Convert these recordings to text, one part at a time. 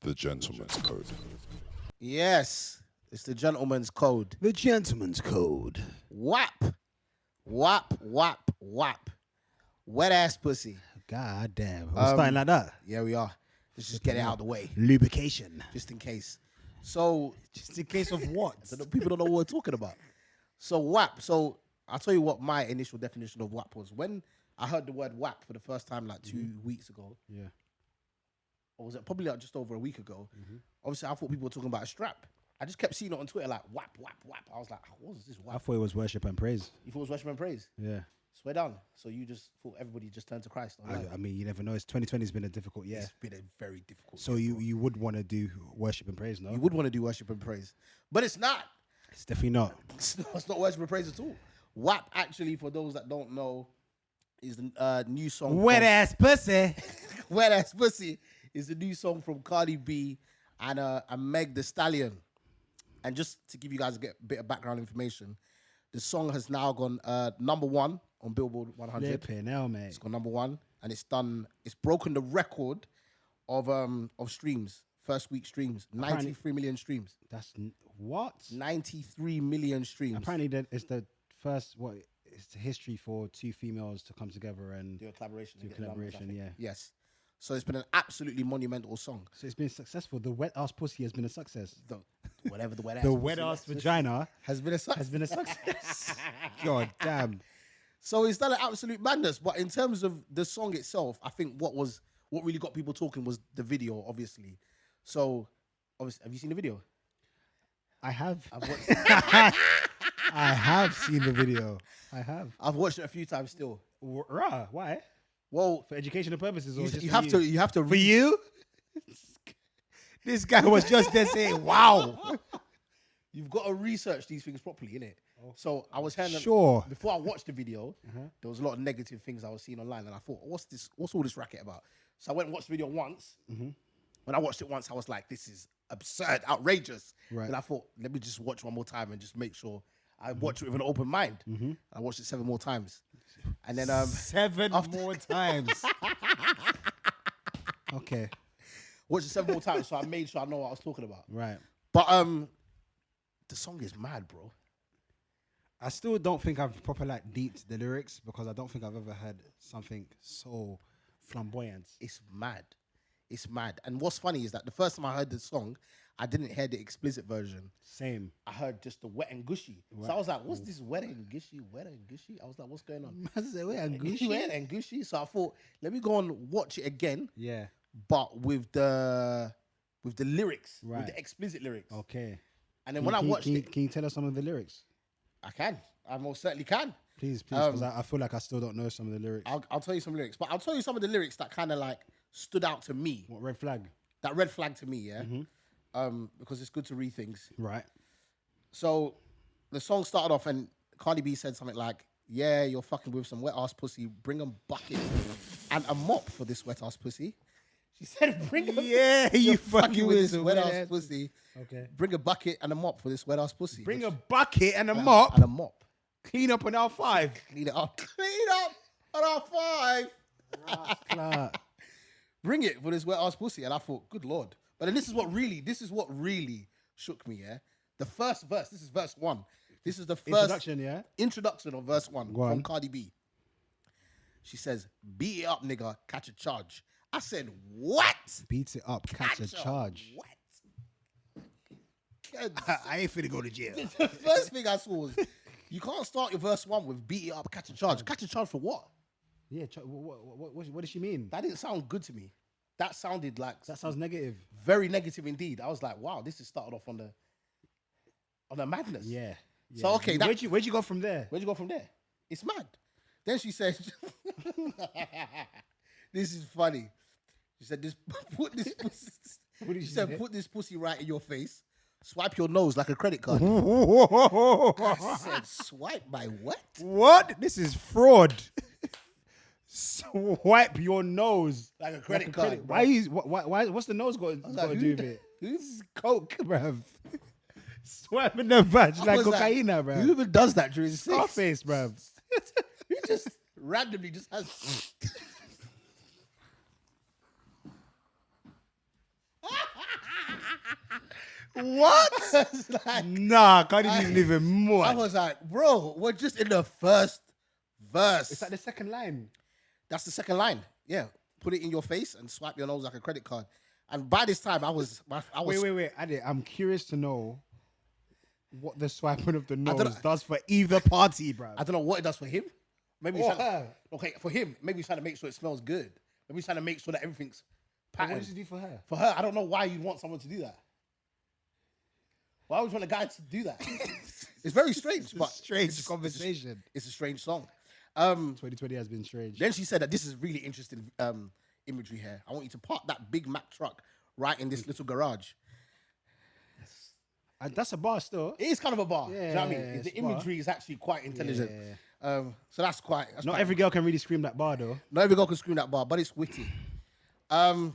The gentleman's code. Yes, it's the gentleman's code. The gentleman's code. WAP. WAP, WAP, WAP. Wet ass pussy. God damn. We're starting like that. Yeah, we are. Let's just get it out of the way, Lubrication. just in case. So, Just in case of what? people don't know what we're talking about. So, WAP. So, I'll tell you what my initial definition of WAP was. When I heard the word WAP for the first time, like 2 weeks ago, Yeah. or was it probably like just over a week ago? Obviously, I thought people were talking about a strap. I just kept seeing it on Twitter, like WAP, WAP, WAP. I was like, what is this I WAP? thought it was worship and praise. You thought it was worship and praise? Yeah. Swear down. So you just thought everybody just turned to Christ online? I mean, you never know. It's 2020 has been a difficult year. It's been a very difficult So year, bro. you would want to do worship and praise, no? You would want to do worship and praise. But it's not. It's definitely not. It's not worship and praise at all. WAP, actually, for those that don't know, is the new song. Wet ass pussy. Wet Ass Pussy is the new song from Cardi B and Meg the Stallion. And just to give you guys a bit of background information, the song has now gone number 1 on Billboard 100. Flipping hell, mate. It's gone number 1, and it's broken the record of streams. First week streams, 93 million streams. That's what? 93 million streams. Apparently, that is the first. What? It's the history for two females to come together and Do a collaboration. do and get the numbers, I collaboration. think. Yeah. Yes. So it's been an absolutely monumental song. So it's been successful. The wet ass pussy has been a success. Whatever the wet ass. The pussy wet ass is, vagina has been a success. has been a success. God damn. So it's done an absolute madness. But in terms of the song itself, I think what really got people talking was the video, obviously. So, obviously, have you seen the video? I have. I've watched, I have seen the video. I have. I've watched it a few times still. Rah, why? Well, For educational purposes, or you, just you for have you? to. You have to. For you? This guy was just there saying, "Wow." You've got to research these things properly, innit? So I was hearing Sure. before I watched the video, there was a lot of negative things I was seeing online, and I thought, what's all this racket about? So I went and watched the video once. When I watched it once, I was like, this is absurd, outrageous. Right. And I thought, let me just watch one more time and just make sure I watch it with an open mind. I watched it 7 more times. And then 7 more times. Okay. watched it 7 more times, so I made sure I know what I was talking about. Right. But the song is mad, bro. I still don't think I've proper deeped the lyrics because I don't think I've ever heard something so flamboyant. It's mad. It's mad. And what's funny is that the first time I heard the song, I didn't hear the explicit version. Same. I heard just the wet and gushy. So I was like, what's this wet and gushy? Wet and gushy? I was like, what's going on? Wet and Wet and gushy. So I thought, let me go and watch it again, Yeah. but with the lyrics, with Right. the explicit lyrics. Okay. And then when I watched it, can you tell us some of the lyrics? I can. I most certainly can. Please, because I feel like I still don't know some of the lyrics. I'll tell you some lyrics, but I'll tell you some of the lyrics that kind of stood out to me. What, red flag? That red flag to me, yeah. Because it's good to read things. Right. So the song started off and Cardi B said something like, yeah, you're fucking with some wet ass pussy. Bring a bucket and a mop for this wet ass pussy. She said, bring a Yeah, you you're fucking with this some wet wet ass ass pussy. Okay. Bring a bucket and a mop for this wet ass pussy. Bring a bucket and a mop. And a mop. Clean up on our 5. Clean it up. Clean up on our 5. Bring it for this wet ass pussy. And I thought, good Lord. But then this is what really shook me, yeah? The first verse, this is verse 1. This is the first introduction of verse 1 from Cardi B. She says, beat it up, nigga, catch a charge. I said, what? Beat it up, catch a charge. What? I ain't finna go to jail. The first thing I saw was, you can't start your verse 1 with beat it up, catch a charge. Catch a charge for what? Yeah, what does she mean? That didn't sound good to me. That sounded like... That sounds negative. Very negative indeed. I was like, wow, this has started off on the madness. Yeah. So, okay. Where'd you go from there? Where'd you go from there? It's mad. Then she said, this is funny. She said, put this pussy, put this pussy right in your face. Swipe your nose like a credit card. I said, swipe my what? What? This is fraud. Swipe your nose like a credit card. Why? What's the nose got to do with it? This is coke, bruv. Swiping the badge like cocaine, bruv. Who even does that during sex? Scarface, bruv. Who just randomly just has... What? I was like, Nah, Cardi B's even more. I was like, bro, we're just in the first verse. It's like the second line. That's the second line. Yeah. Put it in your face and swipe your nose like a credit card. And by this time, I was. Wait. Adi, I'm curious to know what the swiping of the don't nose know. does for either party, bro. I don't know what it does for him. Maybe Or he's trying her. okay, for him, maybe he's trying to make sure it smells good. Maybe he's trying to make sure that everything's What patterned. does he do for her? For her, I don't know why you'd want someone to do that. Why would you want a guy to do that? It's very strange, but Strange conversation. It's a strange song. 2020 has been strange. Then she said that this is really interesting imagery here. I want you to park that Big Mac truck right in this little garage. That's a bar still. It is kind of a bar. Yeah, Do you know what I mean? it's The bar. imagery is actually quite intelligent. So that's quite. That's Not quite, every girl can really scream that bar though. Not every girl can scream that bar, but it's witty. And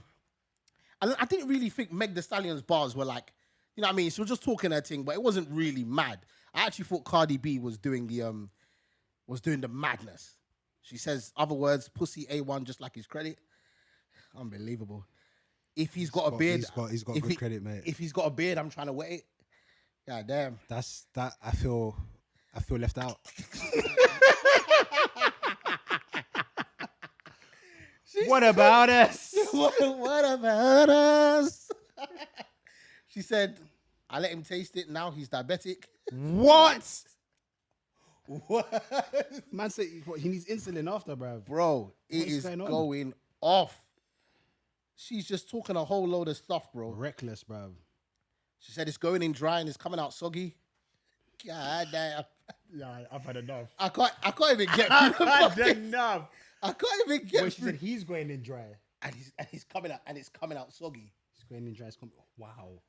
I didn't really think Meg Thee Stallion's bars were like, you know what I mean? She was just talking her thing, but it wasn't really mad. I actually thought Cardi B was doing the madness. She says other words, pussy A1 just like his credit. Unbelievable. If he's got a beard, he's got if good credit, mate. If he's got a beard, I'm trying to wet it. God damn. That's that. I feel left out. What about us? What about us? She said, I let him taste it. Now he's diabetic. What? What? Man said he needs insulin after, bro. Bro, it What is is going on? going off. She's just talking a whole load of stuff, bro. Reckless, bro. She said it's going in dry and it's coming out soggy. God damn. Yeah, I've had enough. I can't even get I've through the had fucking- enough. I can't even get Wait, she through. said he's going in dry. And he's coming out and it's coming out soggy. He's going in dry. It's coming. Wow.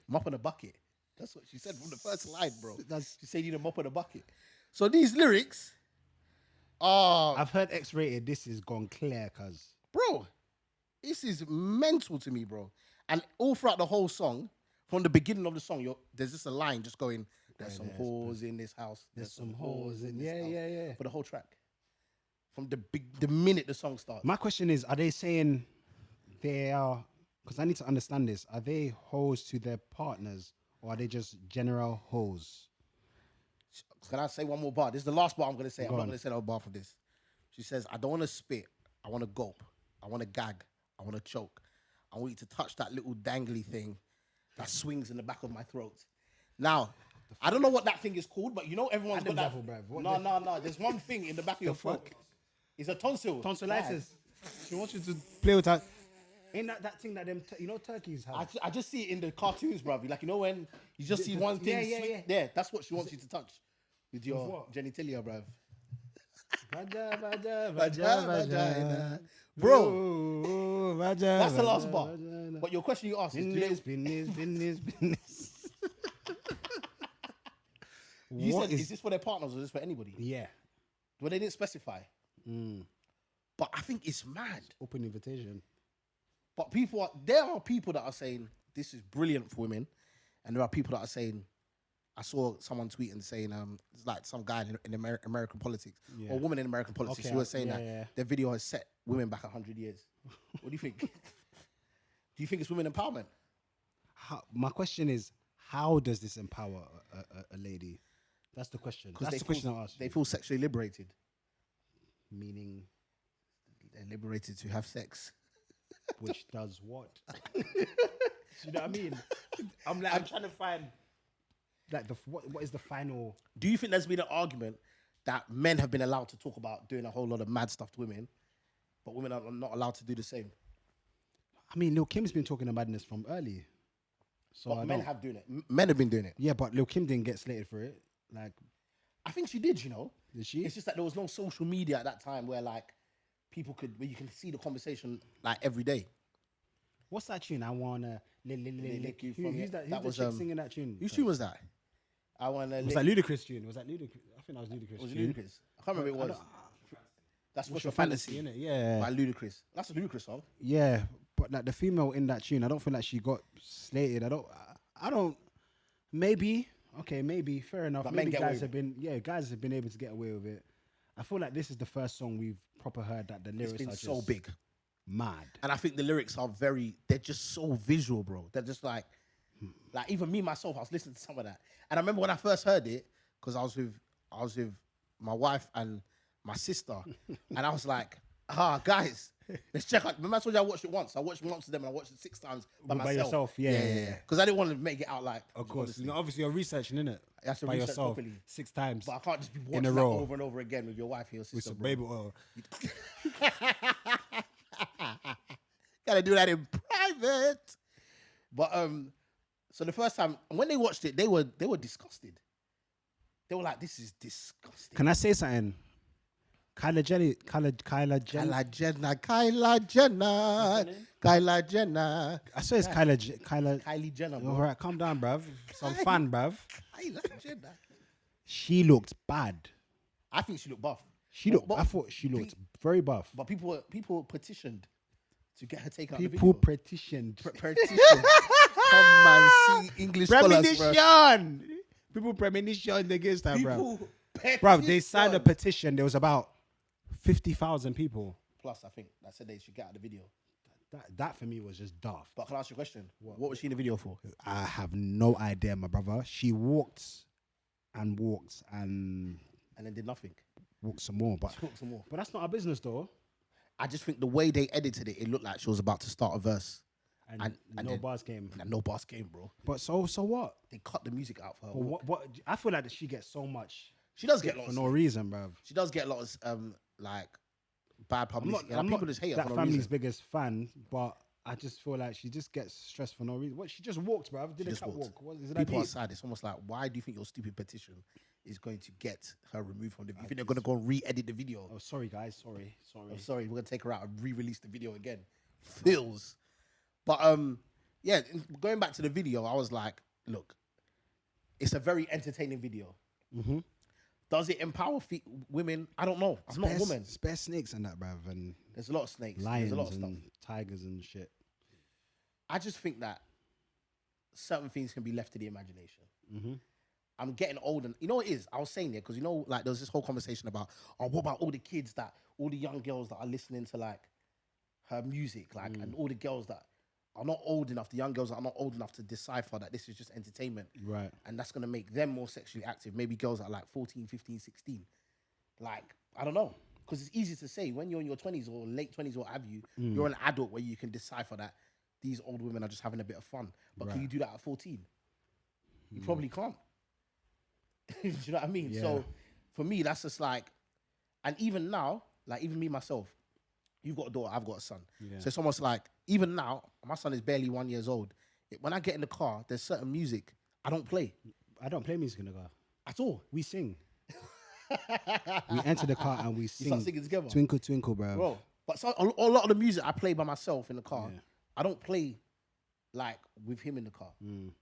Mop on a bucket. That's what she said from the first line, bro. That's- She said you need a mop on a bucket. So these lyrics are I've heard X-rated. This is gone clear, cuz. bro, this is mental to me, bro. And all throughout the whole song, from the beginning of the song, there's just a line just going, there's some whores in this house. There's some whores in this house. Yeah. For the whole track. From the minute the song starts. My question is, are they saying they are, because I need to understand this, are they hoes to their partners or are they just general hoes? Can I say one more bar? This is the last bar I'm going to say. I'm Go not on. going to say another bar from this. She says, I don't want to spit. I want to gulp. I want to gag. I want to choke. I want you to touch that little dangly thing that swings in the back of my throat. Now, I don't know what that thing is called, but you know everyone's got Adam's that. apple, bruv. What No. There's one thing in the back of your throat. It's a tonsil. Tonsillitis. She wants you to play with her. Ain't that thing that them, turkeys have? I just see it in the cartoons, bruv. Like, you know when you just see one thing yeah. there, that's what she wants you to touch with your what? genitalia, bruv. Vagina. Bro, That's that's the last bar. But your question you asked is, do Business. you What said, is this for their partners or is this for anybody? Yeah. Well, they didn't specify. But I think it's mad. Open invitation. But there are people that are saying this is brilliant for women, and there are people that are saying, I saw someone tweeting saying, it's like some guy in American politics or woman in American politics who was saying that their video has set women back 100 years. What do you think? Do you think it's women empowerment? My question is, how does this empower a lady? That's the question. That's the question I asked. They feel sexually liberated. Meaning, They're liberated to have sex. which does what? You know what I mean? I'm trying to find like what is the final? Do you think there's been an argument that men have been allowed to talk about doing a whole lot of mad stuff to women, but women are not allowed to do the same? I mean, Lil Kim's been talking about madness from early. So But men have doing it. Men have been doing it. Yeah, but Lil Kim didn't get slated for it. Like, I think she did, you know. did she? It's just that there was no social media at that time where like where you can see the conversation like every day. What's that tune? I wanna lick you from Who's it. that? That Who's was, the chick singing that tune? Whose tune was that? I wanna Was that Ludacris tune? Was that Ludacris? I think that was Ludacris. Was it tune. Ludacris? I can't remember what it was. That's What's Special Your Fantasy, innit? Yeah. by Ludacris. That's a Ludacris song. Yeah, but like the female in that tune, I don't feel like she got slated. I don't. Maybe. Okay, maybe. Fair enough. But men Maybe get away guys with have been. Yeah, guys have been able to get away with it. I feel like this is the first song we've proper heard that the It's lyrics been are so just big. mad. And I think the lyrics are they're just so visual, bro. They're just like, Like even me myself, I was listening to some of that, and I remember when I first heard it because I was with my wife and my sister, and I was like, guys, let's check out. Remember I told you I watched it once. I watched it once to them, and I watched it 6 times by myself. yourself, yeah. Because I didn't want to make it out like. Of course, obviously you're researching, innit? You have to By research yourself properly. 6 times. But I can't just be in watching a that row over and over again with your wife and your sister. with some bro. baby oil. Gotta do that in private. But so the first time when they watched it, they were disgusted. They were like, "This is disgusting." Can I say something? Kyla Jenner. Kyla Jenner. I swear it's Kylie Jenner. Bro. All right, calm down, bruv. Some fun, bruv. Kyla Jenner. She looked bad. I think she looked buff. I thought she looked very buff. But people petitioned to get her taken out of the People video. petitioned. Petitioned. Come and see English scholars, bro. Premonition. People premonition against her, bro. Bro, they signed a petition. There was about 50,000 people. Plus, I think that said they should get out of the video. That for me was just daft. But can I ask you a question? What was she in the video for? I have no idea, my brother. She walked and then did nothing. Walked some more, but that's not our business, though. I just think the way they edited it, it looked like she was about to start a verse. And no bars came. And no bars came, bro. But so what? They cut the music out for her. But what? I feel like she gets so much. She does get for no reason, bruv. She does get a lot of like bad publicity. I'm people not just hate her that for no family's reason. biggest fan, but I just feel like she just gets stressed for no reason. What? She just walked, bruv. Did a catwalk. People are sad. It's almost like, why do you think your stupid petition is going to get her removed from the video? You think they're going to go and re-edit the video? Oh, sorry, guys. Sorry. I'm sorry. We're going to take her out and re-release the video again. Feels. But yeah, going back to the video, I was like, look, it's a very entertaining video. Mm-hmm. Does it empower women? I don't know. I'm not a woman. Spare snakes and that, bruv. And there's a lot of snakes. Lions There's a lot of and stuff. tigers and shit. I just think that certain things can be left to the imagination. Mm-hmm. I'm getting old, and you know what it is? I was saying there because like there was this whole conversation about, what about all the kids all the young girls that are listening to like her music, like, and all the girls that are not old enough, the young girls that are not old enough to decipher that this is just entertainment. Right. And that's going to make them more sexually active. Maybe girls that are like 14, 15, 16. Like, I don't know. Because it's easy to say when you're in your 20s or late 20s or what have you, you're an adult where you can decipher that these old women are just having a bit of fun. But can you do that at 14? You probably can't. Do you know what I mean? Yeah. So for me, that's just like, and even now, like even me, myself, you've got a daughter, I've got a son. Yeah. So it's almost like, even now, my son is barely 1 year old. When I get in the car, there's certain music I don't play. I don't play music in the car. At all. We sing. We enter the car and we sing. You start singing together. Twinkle, twinkle, bro. But a lot of the music I play by myself in the car, I don't play like with him in the car.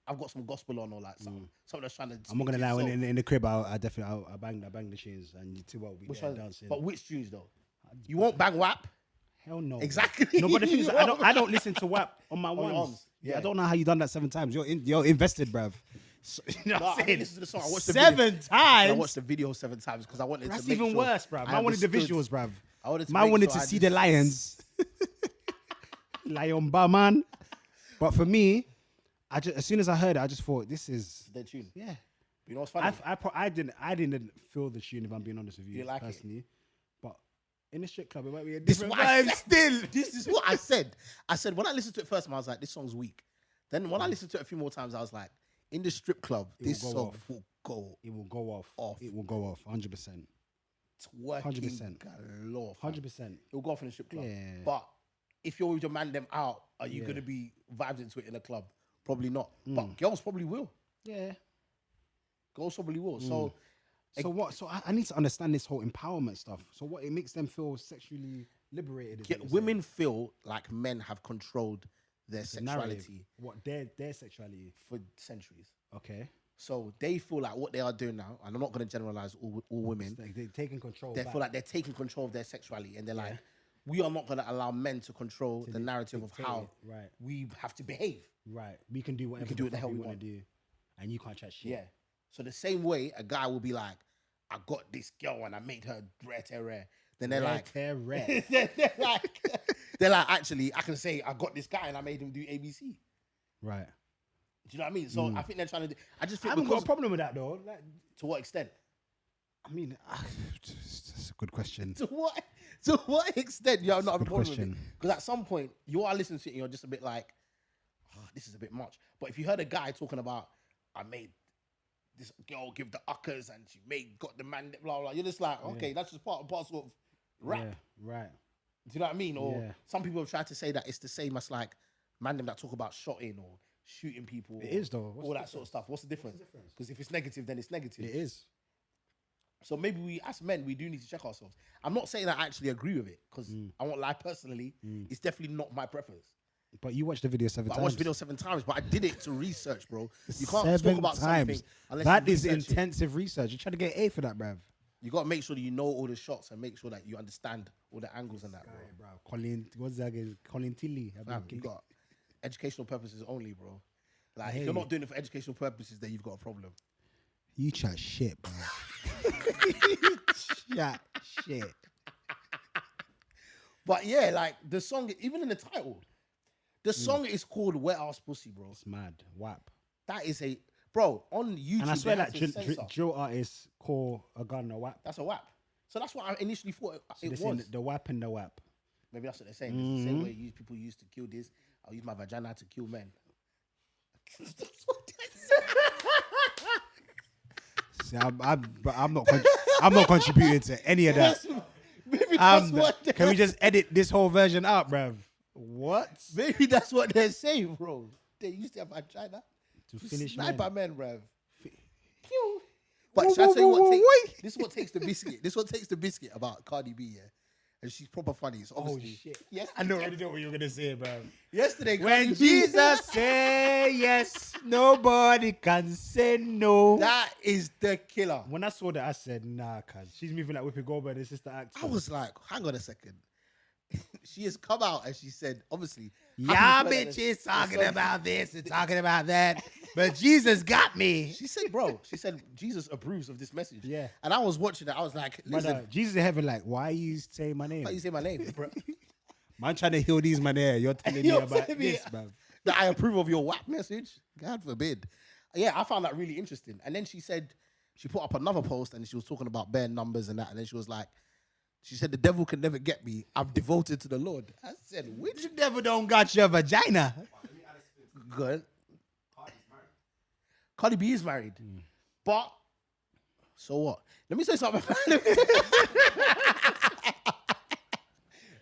I've got some gospel on or like something that's trying to. I'm not gonna lie. When in the crib, I definitely bang the tunes and you two will be dancing. But which tunes though? You won't bang WAP? Hell no. Exactly. No, but the thing is, I don't listen to WAP on my ones. Yeah. I don't know how you done that 7 times. You're invested, bruv. So, you know what I'm saying? Listen to the song. I watched the 7 video. times. I watched the video 7 times because I wanted That's to make even sure worse, bruv. I wanted the visuals, bruv. I wanted to, wanted to see the lions. Lion bar, man. But for me, as soon as I heard it, I just thought this is their tune. Yeah. You know what's funny? I didn't feel the tune, if I'm being honest with you. You like personally. it? But in the strip club, it might be a This is different what I vibe said. still. This is what I said. I said when I listened to it first, I was like, this song's weak. Then when I listened to it a few more times, I was like, in the strip club, this song will go. It will go off. It will go off. 100%. Twerking 100%. galore. 100%. It will go off in the strip club. Yeah. But if you're with your man them out, are you gonna be vibed into it in a club? Probably not. But girls probably will. Yeah. Girls probably will. So what? So I need to understand this whole empowerment stuff. So what? It makes them feel sexually liberated. women feel like men have controlled their narrative. sexuality. What their sexuality for centuries. Okay. So they feel like what they are doing now, and I'm not going to generalize all women. Like they're taking control. They feel like they're taking control of their sexuality, and they're like, we are not going to allow men to control the narrative of how we have to behave. Right. We can do whatever we can do what the hell we want to do, and you can't chat shit. Yeah. So the same way a guy will be like, I got this girl and I made her rare. Then they're like, they're like, actually, I can say I got this guy and I made him do ABC. Right. Do you know what I mean? So I think they're trying to. I just I think haven't got a problem with that though. Like, to what extent? I mean, that's a good question. To what extent you are not a good problem with it? question. Because at some point you are listening to it and you're just a bit like, oh, this is a bit much. But if you heard a guy talking about, I made this girl give the uckers and she got the man, blah blah. You're just like, okay, that's just part and parcel of rap. Yeah, right. Do you know what I mean? Or some people have tried to say that it's the same as like mandem that talk about shotting or shooting people. It is though. All that sort of stuff. What's the difference? Because if it's negative, then it's negative. It is. So maybe we, as men, we do need to check ourselves. I'm not saying I actually agree with it because I won't lie. Personally, it's definitely not my preference. But you watched the video 7 times. I watched the video 7 times, but I did it to research, bro. You can't 7 talk about something unless that you is research it. intensive research. You're trying to get A for that, bruv. You got to make sure that you know all the shots and make sure that you understand all the angles and that, bro. Colin, what's that again? Colin Tilly. Fam, you got educational purposes only, bro. Like, if you're not doing it for educational purposes, then you've got a problem. You chat shit, bro. Chat shit. But yeah, like the song, even in the title, the song is called Wet Ass Pussy, bro. It's mad. WAP. That is bro, on YouTube. And I swear that they had to censor. drill artists call a gun a WAP. That's a WAP. So that's what I initially thought So it they're saying was. the WAP and the WAP. Maybe that's what they're saying. It's the same way people used to kill this. I'll use my vagina to kill men. That's what they said. See, I'm not contributing to any of that. Maybe that's what Can we just edit this whole version out, bruv? What? Maybe that's what they're saying, bro. They used to have vagina To finish sniper men. men, bruv. But shall I tell you what this is what takes the biscuit. This is what takes the biscuit about Cardi B, yeah. And she's proper funny. It's obviously. shit. Yes, I already know what you were gonna say, bruv. yesterday, When Cardi B, Jesus say yes, nobody can say no. that is the killer. When I saw that, I said, nah, cuz she's moving like Whoopi Goldberg, this is the actor. I was like, hang on a second. She has come out and she said, obviously, y'all bitches talking about this and talking about that, but Jesus got me. She said, bro, Jesus approves of this message. Yeah. And I was watching it. I was like, listen, Brother, Jesus in heaven, like, why you saying my name? why you say my name, bro? Man trying to heal these man here. You're telling me You're about telling me this, man. that I approve of your WAP message? God forbid. Yeah, I found that really interesting. And then she said, she put up another post and she was talking about bare numbers and that. And then she was like, she said, the devil can never get me. I'm devoted to the Lord. I said, which The devil don't got your vagina. good? Cardi B is married. But, so what? Let me say something.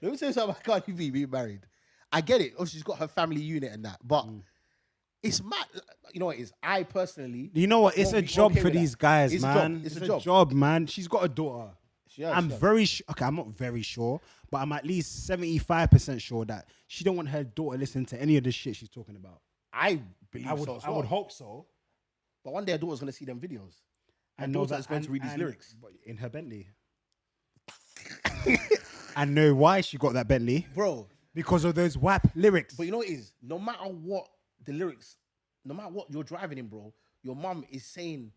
Let me say something about Cardi B being married. I get it. Oh, she's got her family unit and that. But it's mad. You know what it is? I personally... You know what? It's a job for these guys, it's man. It's a It's job. a job, man. She's got a daughter. I'm She has. very okay. I'm not very sure, but I'm at least 75% sure that she don't want her daughter listening to any of the shit she's talking about. I believe I would, so as I well. would hope so. But one day her daughter's going to see them videos. I Her know daughter's that going to read these lyrics. but in her Bentley. I know why she got that Bentley Bro, because of those WAP lyrics. but you know what it is? No matter what the lyrics, no matter what you're driving in, bro, your mum is saying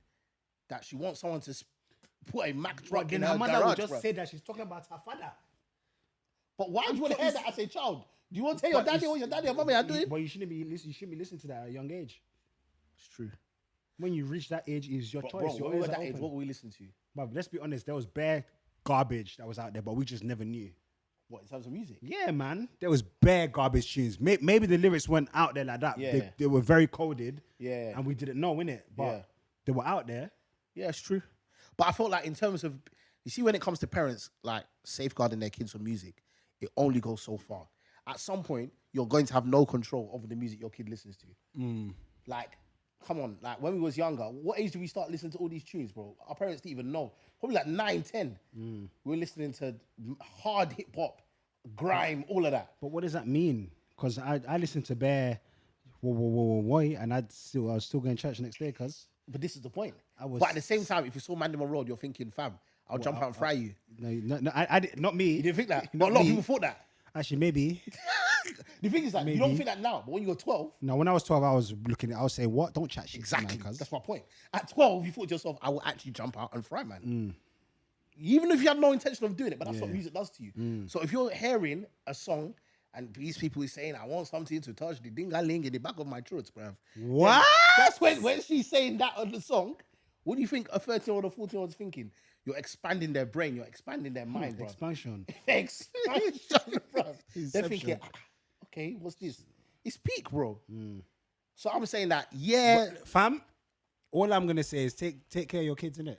that she wants someone to put a Mack truck in her mother garage, would just bro. say that she's talking about her father. But why do you want to hear that as a child? Do you want to tell your But daddy it's- what your daddy and mommy are doing? But you shouldn't be listening to that at a young age. It's true. When you reach that age, is your But choice. bro, Your when we were ears are that age, open. what were we listening to? But let's be honest, there was bare garbage that was out there, but we just never knew. What, in terms of music? Yeah, man. There was bare garbage tunes. Maybe the lyrics weren't out there like that. Yeah. They were very coded. Yeah. And we didn't know, innit? But Yeah. they were out there. Yeah, it's true. But I felt like in terms of, you see, when it comes to parents, like safeguarding their kids from music, it only goes so far. At some point, you're going to have no control over the music your kid listens to. Like, come on. Like, when we was younger, what age did we start listening to all these tunes, bro? Our parents didn't even know. Probably like 9, 10. We were listening to hard hip-hop, grime, all of that. But what does that mean? Because I listened to bare whoa, and I was still going to church next day, cuz. But this is the point. I was- But at the same time, if you saw Mandem on Road, you're thinking, fam, I'll jump out and fry you. No, I did, not me. You didn't think that? Not But a lot of me. people thought that. Actually, maybe. The thing is that you don't Maybe. think that now, but when you were 12, No, when I was 12, I was saying, what? Don't chat shit. exactly. Man, cuz. That's my point. At 12, you thought to yourself, I will actually jump out and fry, man. Even if you had no intention of doing it, but that's what music does to you. So if you're hearing a song And these people is saying, I want something to touch the ding-a-ling in the back of my throat, bruv. What? That's when she's saying that on the song. What do you think a 13-year-old or 14-year-old is thinking? You're expanding their brain. You're expanding their mind, bruv. Expansion. Expansion, bruv. They're thinking, Inception. okay, what's this? It's peak, bro. So I'm saying that, yeah. Fam, all I'm gonna say is take care of your kids, innit?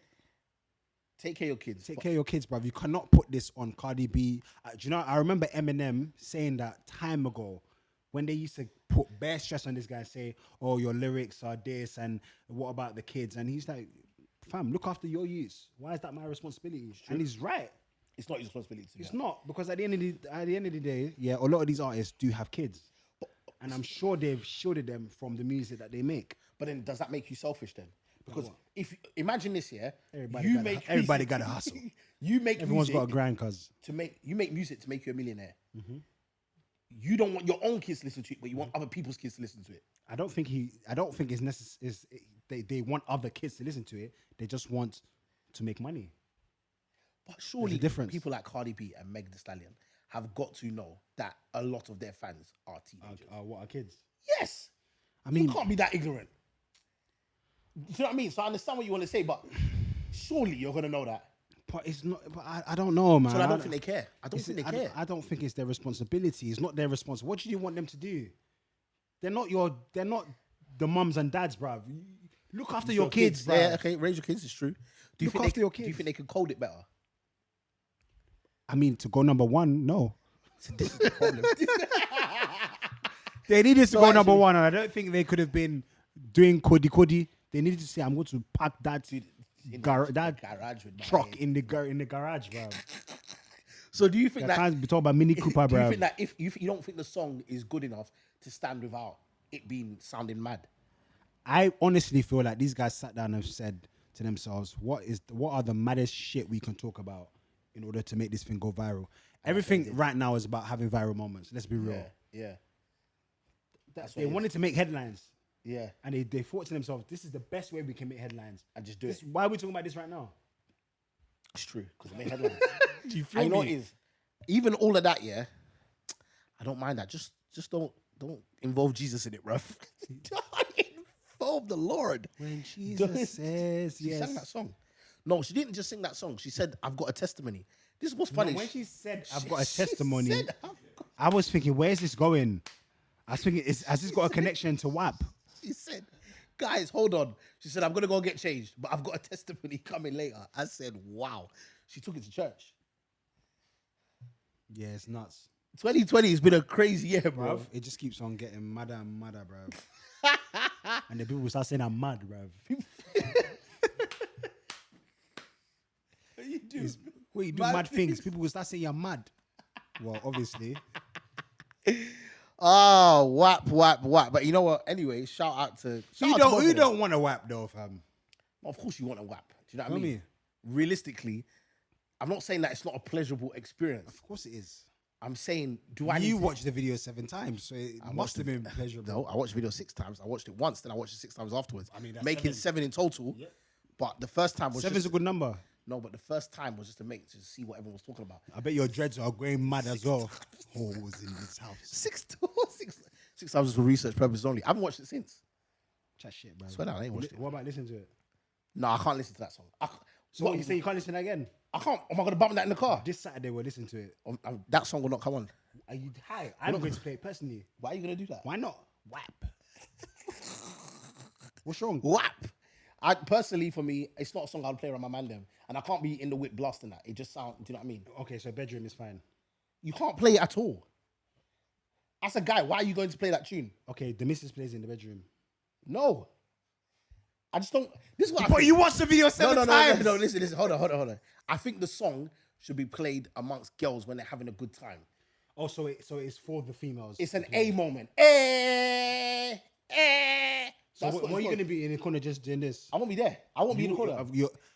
Take care of your kids. Take care of your kids, bruv. You cannot put this on Cardi B. Do you know, I remember Eminem saying that time ago when they used to put bare stress on this guy, say, oh, your lyrics are this, and what about the kids? And he's like, fam, look after your youths. Why is that my responsibility? And he's right. It's not your responsibility. It's not, because at the end of the day, yeah, a lot of these artists do have kids. And I'm sure they've shielded them from the music that they make. But then does that make you selfish then? Because if imagine this, yeah, everybody got to hustle. Everyone's got a grind, cause you make music to make you a millionaire. You don't want your own kids to listen to it, but you want other people's kids to listen to it. I don't think it's necessary. They want other kids to listen to it. They just want to make money. But surely people like Cardi B and Meg Thee Stallion have got to know that a lot of their fans are teenagers. What are kids? Yes. I mean, you can't be that ignorant. Do you know what I mean? So I understand what you want to say, but surely you're gonna know that. But it's not. But I don't know, man. So I don't think they care. I don't think they care. I don't think it's their responsibility. It's not their responsibility. What do you want them to do? They're not the mums and dads, bruv. Look after your kids, bruv. Yeah, okay, raise your kids. It's true. Do you Look after your kids. Do you think they can code it better? I mean, to go number one, no. So this is the problem. They needed to go number one, and I don't think they could have been doing Cody. They needed to say, "I'm going to park that garage with truck in the garage, bro." So do you think that can't be talking about Mini Cooper, bro? Do you think that if you don't think the song is good enough to stand without it being sounding mad? I honestly feel like these guys sat down and said to themselves, what are the maddest shit we can talk about in order to make this thing go viral? Everything right now is about having viral moments. Let's be real. Yeah. They wanted to make headlines. Yeah. And they thought to themselves, this is the best way we can make headlines. And just do it. Why are we talking about this right now? It's true, because they make headlines. Do you feel me? I know it is. Even all of that, yeah, I don't mind that. Just don't involve Jesus in it, bruv. Don't involve the Lord. When Jesus says she yes. sang that song. No, she didn't just sing that song. She said, I've got a testimony. This is what's funny. When she said, I've got a testimony, I was thinking, where's this going? I was thinking, has this got a connection to WAP? She said, guys, hold on. She said, I'm going to go get changed, but I've got a testimony coming later. I said, wow. She took it to church. Yeah, it's nuts. 2020 has been a crazy year, bro. It just keeps on getting madder and madder, bro. And the people will start saying I'm mad, bro. You do mad things. People will start saying you're mad. Well, obviously. Oh, WAP. But you know what? Anyway, shout out to... You don't want a WAP though, fam. Of course you want a WAP. Do you know what I mean? Realistically, I'm not saying that it's not a pleasurable experience. Of course it is. I'm saying, You watched the video 7 times, so it must have been pleasurable. No, I watched the video 6 times. I watched it once, then I watched it 6 times afterwards. I mean, that's making 7 in total. Yep. But the first time was 7's a good number. No, but the first time was just to see what everyone was talking about. I bet your dreads are going mad as well. Oh, was in this house. 6 times for research purposes only. I haven't watched it since. Chat shit, bro. Swear down, I ain't watched it. What about listening to it? No, I can't listen to that song. So what, you say you can't listen again? I can't. Am I going to bump that in the car? This Saturday we'll listen to it. That song will not come on. Are you high? I'm going to play it personally. Why are you going to do that? Why not? WAP. What's wrong? WAP. Personally, for me, it's not a song I'll play around my mandem. And I can't be in the whip blasting that. It just sounds, do you know what I mean? Okay, so bedroom is fine. You can't play it at all. As a guy, why are you going to play that tune? Okay, the missus plays in the bedroom. No. I just don't... This is what But you watched the video 7 times. No, listen. Hold on. I think the song should be played amongst girls when they're having a good time. Oh, so it's for the females. It's an A moment. So what are you going to be in the corner just doing this? I won't be there. I won't be in the corner.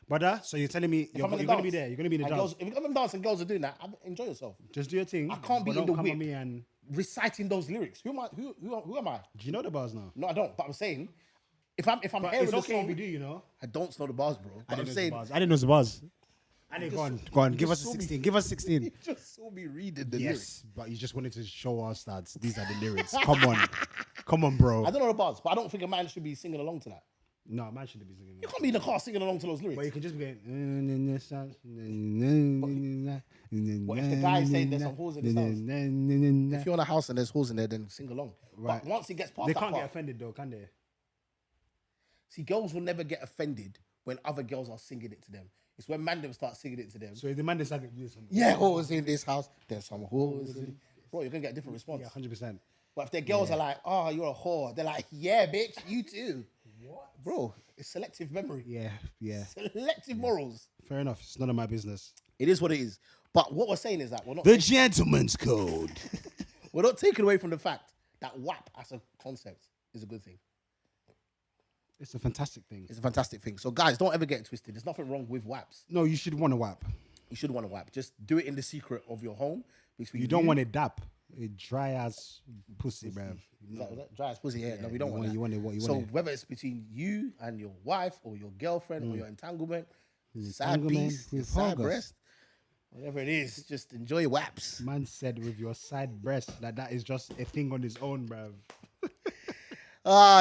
Brother, so you're telling me you're going to be there. You're going to be in the dance. If I'm dancing, girls are doing that. Enjoy yourself. Just do your thing. I can't be in the whip me and reciting those lyrics. Who am I? Who am I? Do you know the bars now? No, I don't. But I'm saying, if I'm hearing it's the okay song, if you do, you know. I don't know the bars, bro. But I'm saying, I didn't know the bars. And go on. Give us a 16. Give us 16. You just saw me reading the lyrics. Yes, but you just wanted to show us that these are the lyrics. Come on, bro. I don't know the bars, but I don't think a man should be singing along to that. No, man shouldn't be singing. You can't be in the car singing along to those lyrics. But you can just be going. What if the guy is saying there's some holes in his house? If you're in a house and there's holes in there, then sing along. Right. But once it gets past They that can't part, get offended though, can they? see, girls will never get offended when other girls are singing it to them. It's when mandem start singing it to them. So if the man decided to do something. Yeah, holes in this house. There's some holes. Bro, you're gonna get a different response. Yeah, 100%. But if their girls are like, "Oh, you're a whore," they're like, "Yeah, bitch, you too." What, bro? It's selective memory. Yeah. Selective morals. Fair enough. It's none of my business. It is what it is. But what we're saying is that we're not. The gentleman's code. We're not taking away from the fact that WAP as a concept is a good thing. It's a fantastic thing. It's a fantastic thing. So guys, don't ever get it twisted. There's nothing wrong with WAPs. No, you should want a WAP. You should want a WAP. Just do it in the secret of your home. Between You don't want it dap. A dry ass pussy, bruv. Is that dry as pussy? Yeah, no, we don't want that. You want it what you so want it. whether it's between you and your wife or your girlfriend or your entanglement, side Entanglement piece, with side August. breast, whatever it is, just enjoy your WAPs. Man said with your side breast that is just a thing on its own, bruv.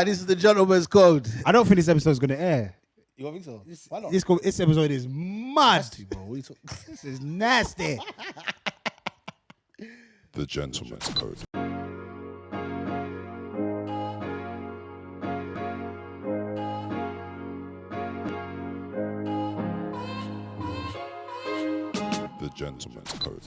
This is the gentleman's code. I don't think this episode is gonna air. You don't think so? Why not? This episode is mad. Nasty, bro. What are you talking? This is nasty. The gentleman's code. The gentleman's code.